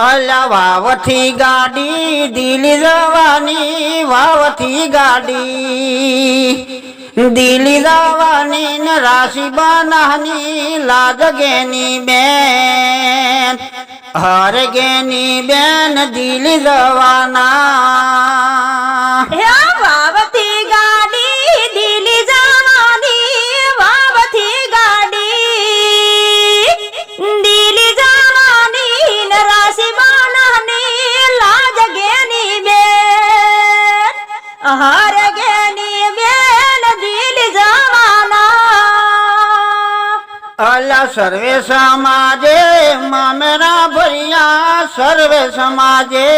અલા વાવથી ગાડી દિલ્હી જવાની વાવથી ગાડી દિલ્હી જવાની ને રાશિ બનાની લાજગેની બેન હરગેની બેન દિલ્હી જવાના વાવથી ગાડી દિલ્હી જવાની વાવથી ગાડી દિલ્હી જવાની ને રાશિ બનાની લાજગેની બેન હરગેની બેન દિલ્હી જવાના અલા સર્વે સમાજે મામેરા ભરિયા સર્વે સમાજે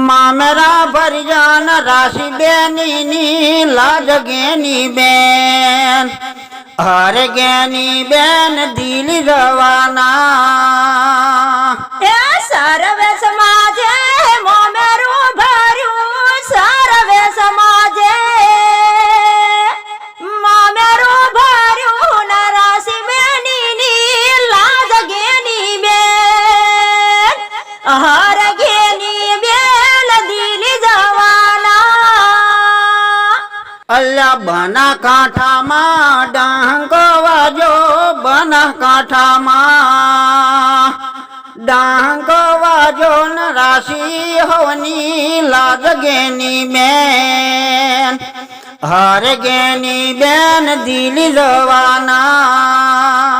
મામેરા ભરિયાન રાશિ બેની લાજગેની બેન હરગેની બેન દિલ્હી જવાના સર્વે સમાજે મોમેરું ભર્યું સર્વે સમાજે મોમેરું ભર્યું ને રાશિ બેની લાજગેની બેન હરગેની બેન દિલ્હી જવાના અલ્લા બનાસકાંઠામાં ડંકો વાજો બનાસકાંઠામાં ડંકો વાજો ને રાશિ હોની લાજગેની બેન હરગેની બેન દિલ્હી જવાના